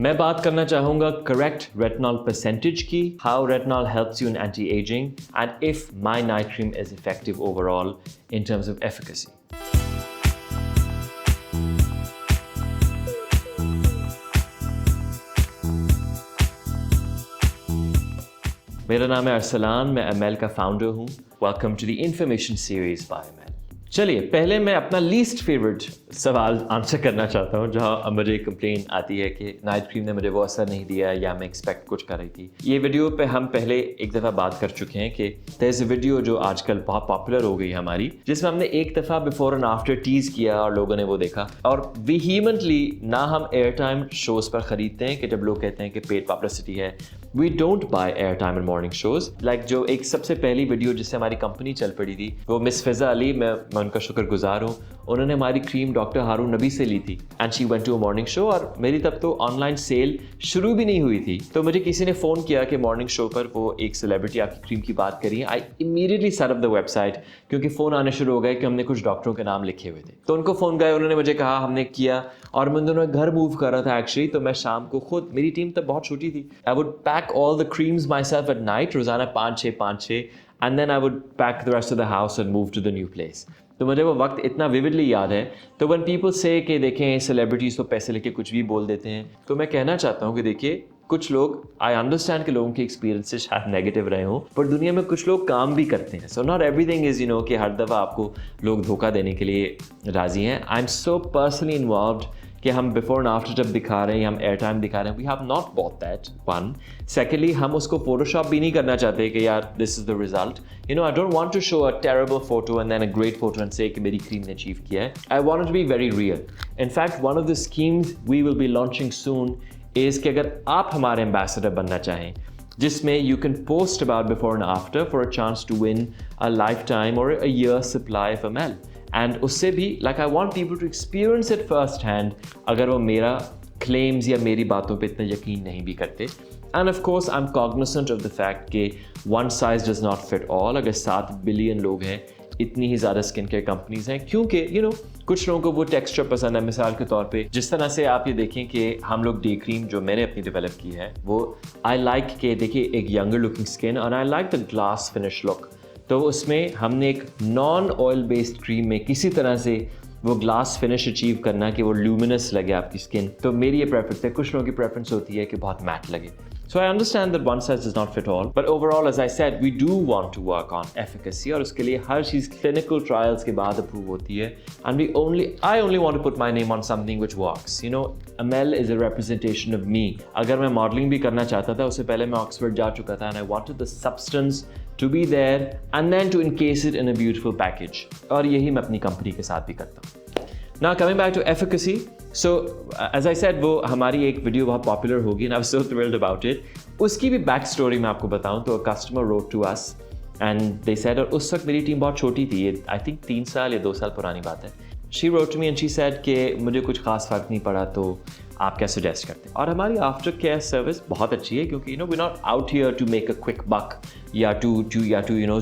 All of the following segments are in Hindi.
मैं बात करना चाहूँगा करेक्ट रेटिनॉल परसेंटेज की, how retinol helps you in anti aging and if my night cream is effective overall in terms of efficacy. मेरा नाम है अरसलान, मैं एमएल का फाउंडर हूँ। Welcome to the information series by ML. चलिए, पहले मैं अपना लीस्ट फेवरेट सवाल आंसर करना चाहता हूँ, जहाँ मुझे कंप्लेन आती है कि नाइट क्रीम ने मुझे वो असर नहीं दिया या मैं एक्सपेक्ट कुछ कर रही थी। ये वीडियो पे हम पहले एक दफ़ा बात कर चुके हैं कि देयर इज़ अ वीडियो जो आजकल बहुत पॉपुलर हो गई हमारी, जिसमें हमने एक दफ़ा बिफोर एंड आफ्टर टीज़ किया और लोगों ने वो देखा। और वीहीमेंटली ना हम एयर टाइम शोज़ पर ख़रीदते हैं कि जब लोग कहते हैं कि पेड पब्लिसिटी है, we don't buy air time in morning shows. Like जो एक सबसे पहली वीडियो जिससे हमारी कंपनी चल पड़ी थी, वो मिस फिज़ा अली, मैं उनका शुक्रगुजार हूँ। उन्होंने हमारी क्रीम डॉक्टर हारून नबी से ली थी and she went to a morning show, और मेरी तब तो ऑनलाइन सेल शुरू भी नहीं हुई थी। तो मुझे किसी ने फ़ोन किया कि मॉर्निंग शो पर वो एक सेलिब्रिटी आपकी क्रीम की बात करी है। I immediately set up the website, क्योंकि फ़ोन आने शुरू हो गए कि हमने कुछ डॉक्टरों के नाम लिखे हुए थे। तो उनको फ़ोन गए, उन्होंने मुझे कहा, हमने किया, और मैं दोनों घर मूव कर रहा था एक्चुअली। तो मैं शाम को खुद, मेरी टीम तब बहुत छोटी थी, I would pack all the creams myself at night, रोज़ाना 5-6 and then I would pack the rest of the house and move to the new place. तो मुझे वो वक्त इतना विविडली याद है। तो व्हेन पीपल से कि देखें सेलिब्रिटीज़ तो पैसे लेके कुछ भी बोल देते हैं, तो मैं कहना चाहता हूँ कि देखिए, कुछ लोग, आई अंडरस्टैंड कि लोगों के एक्सपीरियंसेस शायद नेगेटिव रहे हों, पर दुनिया में कुछ लोग काम भी करते हैं। सो नॉट एवरीथिंग इज़ कि हर दफ़ा आपको लोग धोखा देने के लिए राज़ी हैं। I am so personally involved कि हम बिफोर एंड आफ्टर जब दिखा रहे हैं, हम एयर टाइम दिखा रहे हैं, we have not bought that one. Secondly, हम उसको फोटोशॉप भी नहीं करना चाहते कि यार this is the result. I don't want to show a terrible photo and then a great photo and say कि मेरी क्रीम ने अचीव किया है। I want it to be very real. In fact, one of the schemes we will be launching soon is कि अगर आप हमारे एम्बेसडर बनना चाहें, जिसमें you can post about before and after for a chance to win a lifetime or a year supply of ML, and उससे भी like I want people to experience it first hand, अगर वो मेरा क्लेम्स या मेरी बातों पे इतना यकीन नहीं भी करते। And of course I am cognizant of the fact कि one size does not fit all. अगर 7 बिलियन लोग हैं, इतनी ही ज़्यादा स्किन केयर कंपनीज हैं, क्योंकि कुछ लोगों को वो टेक्सचर पसंद है। मिसाल के तौर पे जिस तरह से आप ये देखें कि हम लोग डे क्रीम जो मैंने अपनी डेवलप की है, वो आई लाइक के देखिए एक यंगर लुकिंग स्किन, और I like the glass finish look. तो उसमें हमने एक नॉन ऑयल बेस्ड क्रीम में किसी तरह से वो ग्लास फिनिश अचीव करना कि वो ल्यूमिनस लगे आपकी स्किन। तो मेरी ये प्रेफरेंस है। कुछ लोगों की प्रेफरेंस होती है कि बहुत मैट लगे। So I understand that one size does not fit all, but overall, as I said, we do want to work on efficacy, और उसके लिए हर चीज़ clinical trials के बाद approve होती है, and I only want to put my name on something which works. Amel is a representation of me. अगर मैं modeling भी करना चाहता था, उससे पहले मैं Oxford जा चुका था, and I wanted the substance to be there and then to encase it in a beautiful package. और यही मैं अपनी कंपनी के साथ भी करता हूँ। Now coming back to efficacy, so as I said, वो हमारी एक वीडियो बहुत पॉपुलर होगी and I was so thrilled about it. उसकी भी बैक स्टोरी मैं आपको बताऊं तो a customer wrote to us and they said, और उस वक्त मेरी टीम बहुत छोटी थी, ये I think 3 साल या 2 साल पुरानी बात है। She wrote to me and she said कि मुझे कुछ खास फ़र्क नहीं पड़ा, तो आप क्या सजेस्ट करते हैं। और हमारी आफ्टर केयर सर्विस बहुत अच्छी है, क्योंकि we're not out here to make a quick buck या to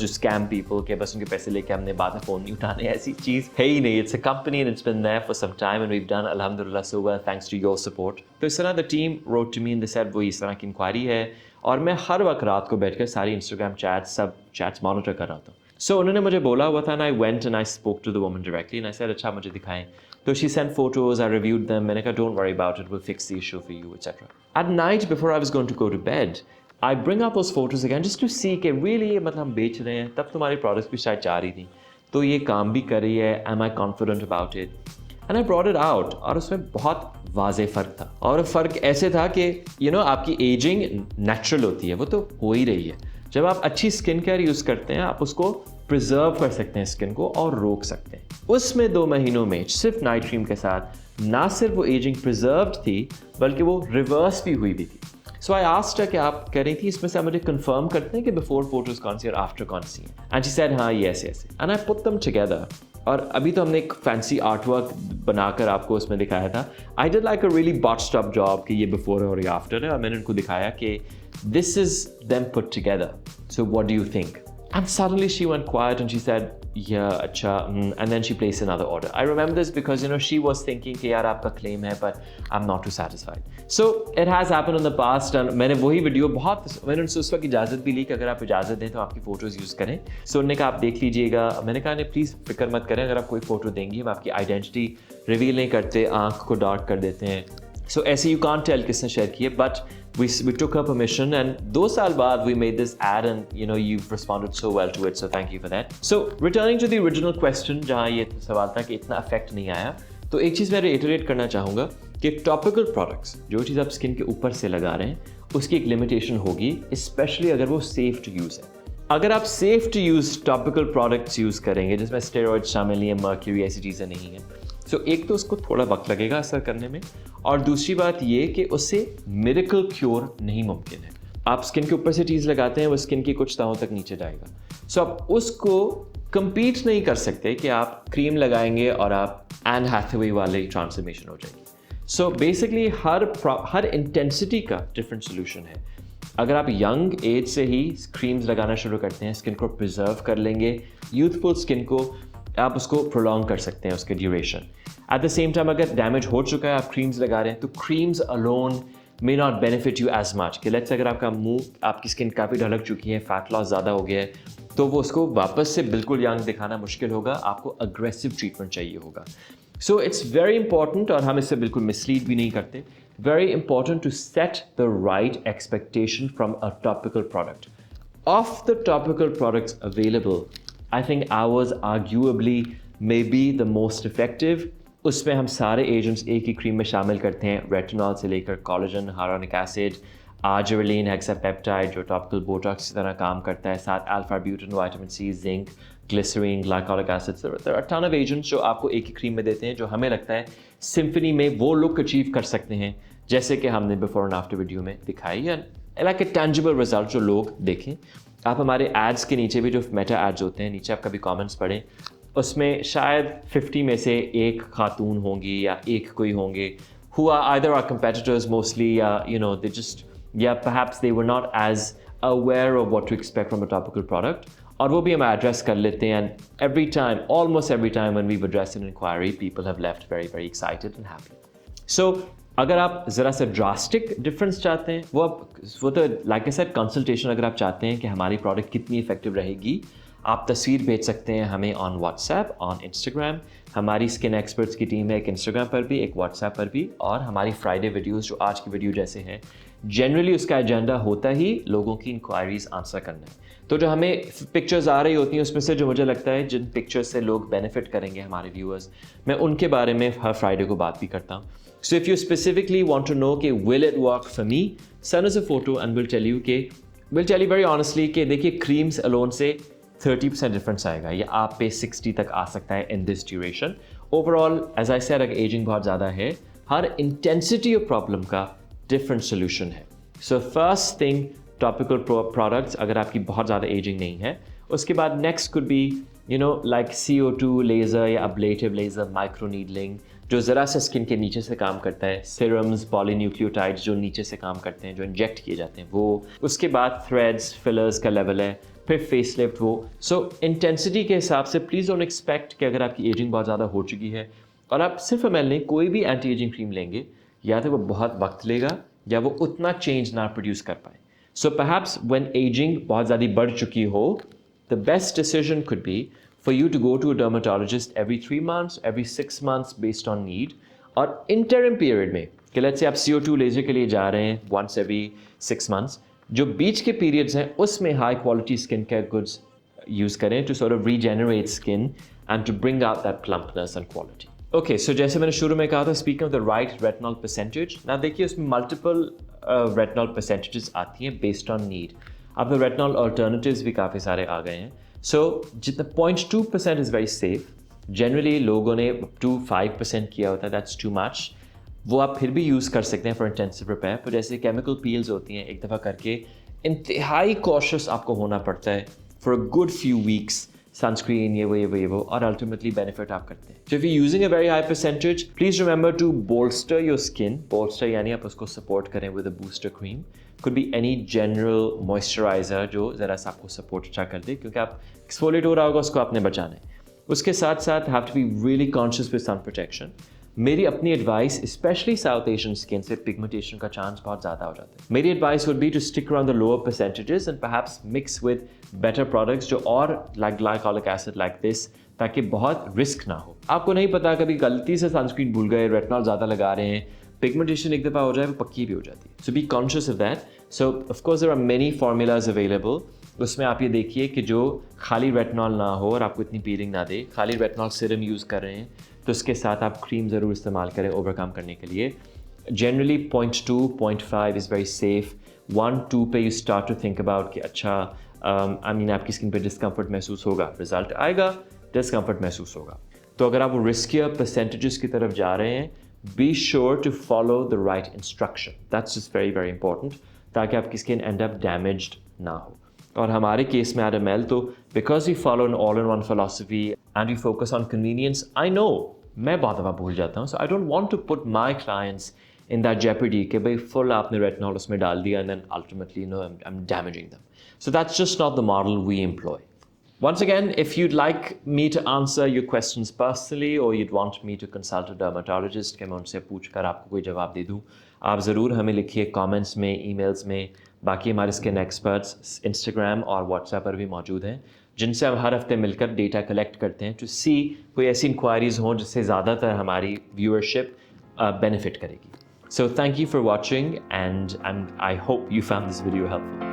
just scam people कि बस उनके पैसे लेके हमने बाद में फ़ोन नहीं उठाने, ऐसी चीज़ है ही नहीं। It's a company and it's been there for some time and we've done alhamdulillah so well thanks to your support. तो इस तरह the team wrote to me and they said वो इस तरह की इंक्वायरी है, और मैं हर वक्त रात को बैठकर सारी इंस्टाग्राम चैट्स, सब चैट्स मॉनिटर कर रहा था। So उन्होंने मुझे बोला हुआ था, and I went and I spoke to the woman directly and I said, अच्छा मुझे दिखाएं। तो she sent photos, I reviewed them, मैंने कहा don't worry about it, we'll fix the issue for you, etc. At night before I was going to go to bed, I bring up those photos again just to see कि really मतलब हम बेच रहे हैं, तब तुम्हारी products भी शायद जा रही थी, तो ये काम भी कर रही है, am I confident about it? And I brought it out, और उसमें बहुत वाज़े फ़र्क था, और फ़र्क ऐसे था कि आपकी एजिंग नेचुरल होती है, वो तो हो ही रही है। जब आप अच्छी स्किन केयर यूज़ करते हैं, आप उसको प्रिजर्व कर सकते हैं स्किन को और रोक सकते हैं। उसमें 2 महीनों में सिर्फ नाइट क्रीम के साथ ना सिर्फ वो एजिंग प्रिजर्व्ड थी, बल्कि वो रिवर्स भी हुई भी थी। सो आई आस्क्ड कि आप कह रही थी इसमें से आप मुझे कंफर्म करते हैं कि बिफोर फोटोज कौन सी और आफ्टर कौन सी हैं, एंड शी सेड हाँ yes yes, and I put them together. और अभी तो हमने एक फैंसी आर्ट वर्क बनाकर आपको उसमें दिखाया था। I did like a really botched up job कि ये बिफोर है और ये आफ्टर है, और मैंने उनको दिखाया कि this is them put together, so what do you think? And suddenly she went quiet and she said, yeah, अच्छा, and then she placed another order. I remember this because she was thinking कि यार आपका claim है, but I'm not too satisfied. So it has happened in the past, and मैंने वही वीडियो मैंने उनसे उस वक्त इजाज़त भी ली कि अगर आप इजाज़त दें तो आपकी फ़ोटोज़ यूज़ करें. So उन्होंने कहा आप देख लीजिएगा. मैंने कहा नहीं, प्लीज़ फिक्र मत करें, अगर आप कोई फ़ोटो देंगी हम आपकी आइडेंटिटी रिवील नहीं करते, आँख को डार्क कर देते हैं. So ऐसे you can't tell किसने शेयर की है, but we took her permission, and 2 साल बाद we made this ad, and you've responded so well to it, so thank you for that. So returning to the original question, जहाँ ये सवाल था कि इतना अफेक्ट नहीं आया, तो एक चीज़ मैं reiterate करना चाहूँगा कि टॉपिकल प्रोडक्ट्स, जो चीज़ आप स्किन के ऊपर से लगा रहे हैं, उसकी एक लिमिटेशन होगी, स्पेशली अगर वो सेफ टू यूज़ है. अगर आप safe to use topical products use करेंगे जिसमें स्टेरॉइड शामिल नहीं है, मर्क्यूरी, ऐसी चीज़ें नहीं हैं, सो एक तो उसको थोड़ा वक्त लगेगा असर करने में, और दूसरी बात ये कि उससे मिरेकल क्योर नहीं मुमकिन है. आप स्किन के ऊपर से चीज़ लगाते हैं, वो स्किन की कुछ तहों तक नीचे जाएगा. सो आप उसको कंपीट नहीं कर सकते कि आप क्रीम लगाएंगे और आप एन हैथवे वाले ट्रांसफॉर्मेशन हो जाएगी. सो बेसिकली हर इंटेंसिटी का डिफरेंट सोल्यूशन है. अगर आप यंग एज से ही क्रीम्स लगाना शुरू करते हैं, स्किन को प्रिजर्व कर लेंगे, यूथफुल स्किन को आप उसको प्रोलॉन्ग कर सकते हैं, उसके duration. At the same time अगर डैमेज हो चुका है, आप क्रीम्स लगा रहे हैं, तो creams alone may not benefit you as much. कि लेट्स अगर आपका मुंह, आपकी स्किन काफ़ी ढलक चुकी है, फैट लॉस ज़्यादा हो गया है, तो वो उसको वापस से बिल्कुल यंग दिखाना मुश्किल होगा, आपको अग्रेसिव ट्रीटमेंट चाहिए होगा. सो इट्स वेरी इंपॉर्टेंट, और हम इससे बिल्कुल मिसलीड भी नहीं करते, very important to set the right expectation from a topical product. Of the topical products available, I think ours arguably may be the most effective. उसमें हम सारे एजेंट्स एक ही क्रीम में शामिल करते हैं, रेटिनॉल से लेकर collagen, hyaluronic acid, arginine, hexapeptide जो टॉपिकल बोटॉक्स की तरह काम करता है, साथ alpha arbutin, vitamin C, zinc, glycerin, glycolic acid. There are ton of agents जो आपको एक ही क्रीम में देते हैं, जो हमें लगता है सिम्फनी में वो लुक अचीव कर सकते हैं जैसे कि हमने बिफोर एंड आफ्टर वीडियो में दिखाई, या लाइक ए टेंजिबल रिजल्ट जो लोग देखें. आप हमारे एड्स के नीचे भी जो मेटा एड्स होते हैं, नीचे आप कभी कमेंट्स पढ़ें, उसमें शायद 50 में से एक खातून होंगी या एक कोई होंगे who are either our competitors mostly, they just, perhaps they were not as aware of what to expect from a topical product, और वो भी हम एड्रेस कर लेते हैं. And almost every time when we've addressed an inquiry, people have left very, very excited and happy. So अगर आप ज़रा सा ड्रास्टिक डिफरेंस चाहते हैं, वो तो लाइक आई सेड, कंसल्टेशन अगर आप चाहते हैं कि हमारी प्रोडक्ट कितनी इफेक्टिव रहेगी, आप तस्वीर भेज सकते हैं हमें ऑन व्हाट्सएप, ऑन इंस्टाग्राम. हमारी स्किन एक्सपर्ट्स की टीम है, एक इंस्टाग्राम पर भी, एक व्हाट्सएप पर भी, और हमारी फ्राइडे वीडियोस जो आज की वीडियो जैसे हैं, जनरली उसका एजेंडा होता ही लोगों की इंक्वायरीज आंसर करना है. तो जो हमें पिक्चर्स आ रही होती हैं, उसमें से जो मुझे लगता है जिन पिक्चर्स से लोग बेनिफिट करेंगे हमारे व्यूअर्स, मैं उनके बारे में हर फ्राइडे को बात भी करता हूँ. So if you specifically want to know कि will it work for me, send us a photo and we'll tell you very honestly कि देखिए क्रीम्स अलोन से 30% डिफरेंस आएगा, या आप पे 60 तक आ सकता है in this duration. Overall, as I said, अगर एजिंग बहुत ज़्यादा है, हर इंटेंसिटी ऑफ प्रॉब्लम का डिफरेंट सोल्यूशन है. So first thing, topical products अगर आपकी बहुत ज़्यादा एजिंग नहीं है. उसके बाद next could be like CO2 laser या अब्लेटिव लेज़र, माइक्रो नीडलिंग जो ज़रा सा स्किन के नीचे से काम करता है, सीरम्स, पॉलीन्यूक्लियोटाइड्स जो नीचे से काम करते हैं, जो इंजेक्ट किए जाते हैं वो. उसके बाद थ्रेड्स, फिलर्स का लेवल है, फिर फेसलिफ्ट वो. सो इंटेंसिटी के हिसाब से प्लीज़ डोंट एक्सपेक्ट कि अगर आपकी एजिंग बहुत ज़्यादा हो चुकी है और आप सिर्फ एमएल नहीं कोई भी एंटी एजिंग क्रीम लेंगे, या तो वो बहुत वक्त लेगा या वो उतना चेंज ना प्रोड्यूस कर पाए. सो परहैप्स व्हेन एजिंग बहुत ज़्यादा बढ़ चुकी हो, the best decision could be for you to go to a dermatologist every 3 months, every 6 months based on need. और interim period में कि let's say आप CO2 लेज़र के लिए जा रहे हैं once every 6 months, जो बीच के periods हैं उसमें high quality skin care goods use करें to sort of regenerate skin and to bring out that plumpness and quality. Okay, so जैसे मैंने शुरू में कहा था, speaking of the right retinol percentage, ना देखिए उसमें multiple retinol percentages आती हैं based on need. अब तो रेटिनॉल अल्टरनेटिव्स भी काफ़ी सारे आ गए हैं. सो जितना 0.2% इज़ वेरी सेफ. जनरली लोगों ने 5% किया होता है, दैट्स टू मच. वो आप फिर भी यूज़ कर सकते हैं फॉर इंटेंसिव रिपेयर. पर जैसे केमिकल पील्स होती हैं, एक दफ़ा करके इंतहाई कॉशियस आपको होना पड़ता है for a good few weeks. sunscreen, ये वो, और ultimately benefit आप करते हैं. So if you're using a very high percentage, please remember to bolster your skin. Bolster यानी आप उसको support करें with a booster cream. Could be any general moisturizer जो ज़रा सा आपको support अच्छा कर दे, क्योंकि आप exfoliate हो रहा होगा उसको आपने बचाना है. उसके साथ साथ have to be really conscious with sun protection. मेरी अपनी advice specially south Asian skin से पिगमेंटेशन का चांस बहुत ज़्यादा हो जाता है. मेरी advice would be to stick around the lower percentages and perhaps mix with better products जो और like glycolic acid like this, ताकि बहुत रिस्क ना हो. आपको नहीं पता, कभी गलती से सनस्क्रीन भूल गए, रेटिनॉल ज़्यादा लगा रहे हैं, पिगमेंटेशन एक दफ़ा हो जाए वो पक्की भी हो जाती है. So be conscious of that. So of course there are many formulas available. उसमें आप ये देखिए कि जो खाली रेटिनॉल ना हो और आपको इतनी पीलिंग ना दे. खाली रेटिनॉल सीरम यूज़ कर रहे हैं तो उसके साथ आप क्रीम ज़रूर इस्तेमाल करें ओवरकम करने के लिए. Generally 0.2 0.5 is very safe. 1-2 पे you start to think about कि अच्छा आई मीन आपकी स्किन पे डिस्कम्फर्ट महसूस होगा, रिजल्ट आएगा, डिस्कम्फर्ट महसूस होगा. तो अगर आप रिस्कियर परसेंटेजेस की तरफ जा रहे हैं, be sure to follow the right instruction. That's just very very important, ताकि आपकी स्किन एंड अप डैमेज्ड ना हो. और हमारे केस में RML तो because we follow an all in one philosophy and we focus on convenience. I know मैं बहुत दफ़ा भूल जाता हूँ, so I don't want to put my clients in that jeopardy कि भाई फुल आपने रेटिनॉल उसमें डाल दिया and then ultimately no I am damaging them. So that's just not the model we employ. Once again, if you'd like me to answer your questions personally or you'd want me to consult a dermatologist कि मैं उनसे पूछ कर आपको कोई जवाब दे दूँ, आप ज़रूर हमें लिखिए कमेंट्स में, ईमेल्स में. बाकी हमारे स्किन एक्सपर्ट्स इंस्टाग्राम और व्हाट्सएप पर भी मौजूद हैं, जिनसे हम हर हफ्ते मिलकर डेटा कलेक्ट करते हैं टू सी कोई ऐसी इंक्वायरीज़ हों जिससे ज़्यादातर हमारी व्यूअरशिप बेनिफिट करेगी. So thank you for watching and I hope you found this video helpful.